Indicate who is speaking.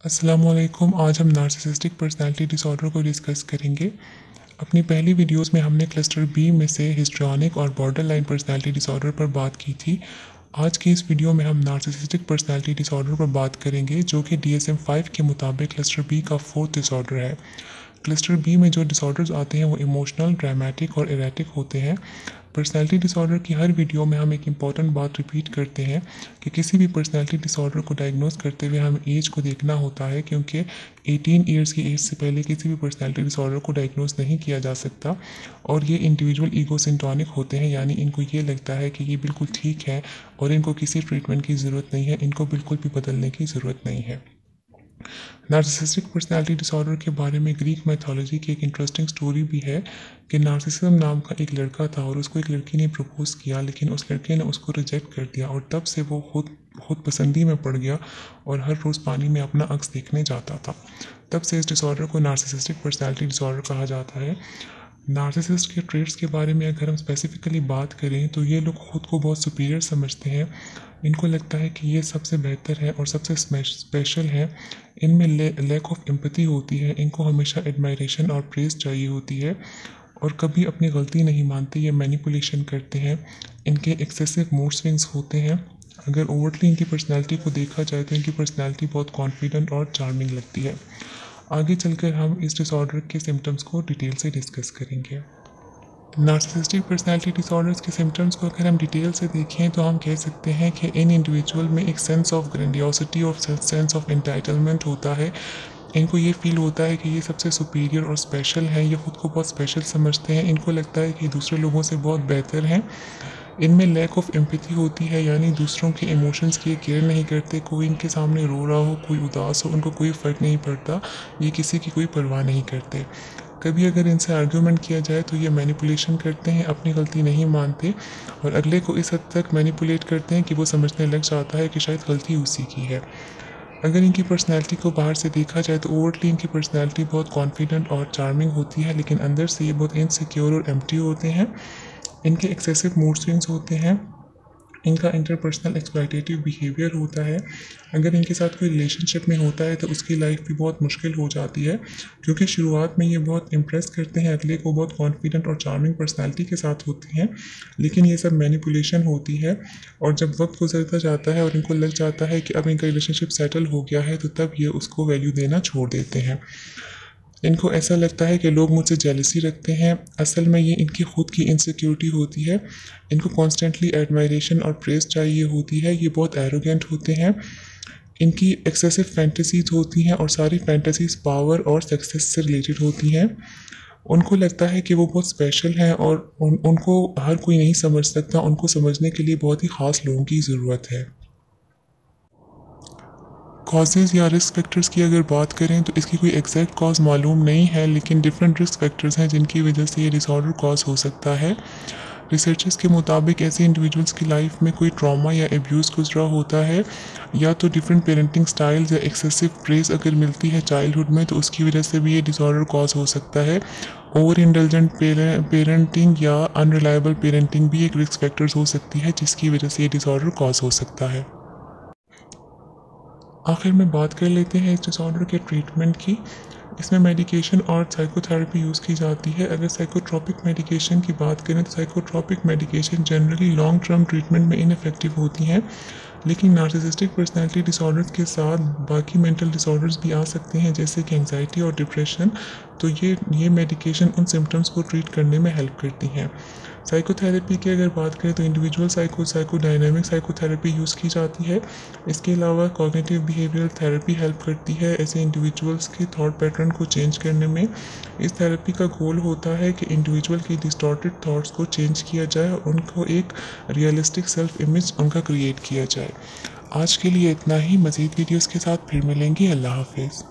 Speaker 1: अस्सलामुअलैकुम। आज हम नार्सिसिस्टिक पर्सनालिटी डिसऑर्डर को डिस्कस करेंगे। अपनी पहली वीडियोस में हमने क्लस्टर बी में से हिस्ट्रियोनिक और बॉर्डरलाइन पर्सनालिटी डिसऑर्डर पर बात की थी। आज की इस वीडियो में हम नार्सिसिस्टिक पर्सनालिटी डिसऑर्डर पर बात करेंगे, जो कि DSM-5 के मुताबिक क्लस्टर बी का 4th डिसऑर्डर है। क्लस्टर बी में जो डिसऑर्डर्स आते हैं वो इमोशनल, ड्रामेटिक और इरेटिक होते हैं। पर्सनैलिटी डिसऑर्डर की हर वीडियो में हम एक इम्पॉर्टेंट बात रिपीट करते हैं कि किसी भी पर्सनैलिटी डिसऑर्डर को डायग्नोस करते हुए हमें एज को देखना होता है, क्योंकि 18 ईयर्स की एज से पहले किसी भी पर्सनैलिटी डिसऑर्डर को डायग्नोस नहीं किया जा सकता। और ये इंडिविजुअल ईगोसिंटोनिक होते हैं, यानी इनको ये लगता है कि ये बिल्कुल ठीक है और इनको किसी ट्रीटमेंट की ज़रूरत नहीं है, इनको बिल्कुल भी बदलने की ज़रूरत नहीं है। नार्सिसिस्टिक पर्सनालिटी डिसऑर्डर के बारे में ग्रीक मैथोलॉजी की एक इंटरेस्टिंग स्टोरी भी है कि नार्सिसिज्म नाम का एक लड़का था और उसको एक लड़की ने प्रपोज किया, लेकिन उस लड़के ने उसको रिजेक्ट कर दिया और तब से वो खुद पसंदी में पड़ गया और हर रोज़ पानी में अपना अक्स देखने जाता था। तब से इस डिसऑर्डर को नार्सिसिस्टिक पर्सनालिटी डिसऑर्डर कहा जाता है। नार्सिसिस्ट के ट्रेड्स के बारे में अगर हम स्पेसिफिकली बात करें तो ये लोग खुद को बहुत सुपीरियर समझते हैं। इनको लगता है कि ये सबसे बेहतर है और सबसे स्पेशल है। इनमें लैक ऑफ एम्पैथी होती है। इनको हमेशा एडमायरेशन और प्रेज चाहिए होती है और कभी अपनी गलती नहीं मानते। ये मैनिपुलेशन करते हैं। इनके एक्सेसिव मूड स्विंग्स होते हैं। अगर ओवरटली इनकी पर्सनैलिटी को देखा जाए तो इनकी पर्सनैलिटी बहुत कॉन्फिडेंट और चार्मिंग लगती है। आगे चलकर हम इस डिसऑर्डर के सिम्टम्स को डिटेल से डिस्कस करेंगे। नार्सिसिस्टिक पर्सनालिटी डिसऑर्डर्स के सिम्टम्स को अगर हम डिटेल से देखें तो हम कह सकते हैं कि इन इंडिविजुअल में एक सेंस ऑफ ग्रैंडियोसिटी और सेंस ऑफ एंटाइटलमेंट होता है। इनको ये फील होता है कि ये सबसे सुपीरियर और स्पेशल हैं। ये खुद को बहुत स्पेशल समझते हैं। इनको लगता है कि दूसरे लोगों से बहुत बेहतर हैं। इनमें लैक ऑफ एम्पैथी होती है, यानी दूसरों के इमोशंस की केयर नहीं करते। कोई इनके सामने रो रहा हो, कोई उदास हो, उनको कोई फ़र्क नहीं पड़ता। ये किसी की कोई परवाह नहीं करते। कभी अगर इनसे आर्ग्यूमेंट किया जाए तो ये मैनिपुलेशन करते हैं, अपनी गलती नहीं मानते और अगले को इस हद तक मैनिपुलेट करते हैं कि वो समझने लग जाता है कि शायद गलती उसी की है। अगर इनकी पर्सनैलिटी को बाहर से देखा जाए तो ओवरटली इनकी पर्सनैलिटी बहुत कॉन्फिडेंट और चार्मिंग होती है, लेकिन अंदर से ये बहुत इनसिक्योर और एम्प्टी होते हैं। इनके एक्सेसिव मूड स्विंग्स होते हैं। इनका इंटरपर्सनल एक्सप्लॉयटेटिव बिहेवियर होता है। अगर इनके साथ कोई रिलेशनशिप में होता है तो उसकी लाइफ भी बहुत मुश्किल हो जाती है, क्योंकि शुरुआत में ये बहुत इम्प्रेस करते हैं अगले को, बहुत कॉन्फिडेंट और चार्मिंग पर्सनालिटी के साथ होते हैं, लेकिन ये सब मैनिपुलेशन होती है। और जब वक्त गुजरता जाता है और इनको लग जाता है कि अब इनका रिलेशनशिप सेटल हो गया है तो तब ये उसको वैल्यू देना छोड़ देते हैं। इनको ऐसा लगता है कि लोग मुझसे जेलसी रखते हैं। असल में ये इनकी खुद की इनसिक्योरिटी होती है। इनको कॉन्स्टेंटली एडमायरेशन और प्रेज चाहिए होती है। ये बहुत एरोगेंट होते हैं। इनकी एक्सेसिव फैंटेसीज होती हैं और सारी फैंटेसीज पावर और सक्सेस से रिलेटेड होती हैं। उनको लगता है कि वो बहुत स्पेशल हैं और उनको हर कोई नहीं समझ सकता। उनको समझने के लिए बहुत ही ख़ास लोगों की ज़रूरत है। कॉजेज़ या रिस्क फैक्टर्स की अगर बात करें तो इसकी कोई एग्जैक्ट कॉज मालूम नहीं है, लेकिन डिफरेंट रिस्क फैक्टर्स हैं जिनकी वजह से ये डिसऑर्डर कॉज हो सकता है। रिसर्चर्स के मुताबिक ऐसे इंडिविजुअल्स की लाइफ में कोई ट्रॉमा या एब्यूज़ गुजरा होता है, या तो डिफरेंट पेरेंटिंग स्टाइल्स या एक्सेसिव प्रेज अगर मिलती है चाइल्डहुड में तो उसकी वजह से भी ये डिसऑर्डर कॉज हो सकता है। ओवर इंडल्जेंट पेरेंटिंग या अनरिलायबल पेरेंटिंग भी एक रिस्क फैक्टर्स हो सकती है, जिसकी वजह से ये डिसऑर्डर कॉज हो सकता है। आखिर में बात कर लेते हैं इस डिसऑर्डर के ट्रीटमेंट की। इसमें मेडिकेशन और साइकोथेरेपी यूज़ की जाती है। अगर साइकोट्रोपिक मेडिकेशन की बात करें तो psychotropic medication generally long term treatment में इनफेक्टिव होती हैं, लेकिन नार्सिसिस्टिक पर्सनैलिटी डिसऑर्डर्स के साथ बाकी मेंटल डिसऑर्डर्स भी आ सकते हैं, जैसे कि एंजाइटी और डिप्रेशन। तो ये मेडिकेशन उन सिम्टम्स को ट्रीट करने में हेल्प करती हैं। साइकोथेरेपी की अगर बात करें तो इंडिविजुअल साइकोडायनेमिक साइकोथेरेपी यूज़ की जाती है। इसके अलावा कॉग्निटिव बिहेवियरल थेरेपी हेल्प करती है ऐसे इंडिविजुअल्स के थॉट पैटर्न को चेंज करने में। इस थेरेपी का गोल होता है कि इंडिविजुअल की डिस्टॉर्टेड थॉट्स को चेंज किया जाए और उनको एक रियलिस्टिक सेल्फ इमेज उनका क्रिएट किया जाए। आज के लिए इतना ही। मज़ीद वीडियोज़ के साथ फिर मिलेंगे। अल्लाह हाफिज़।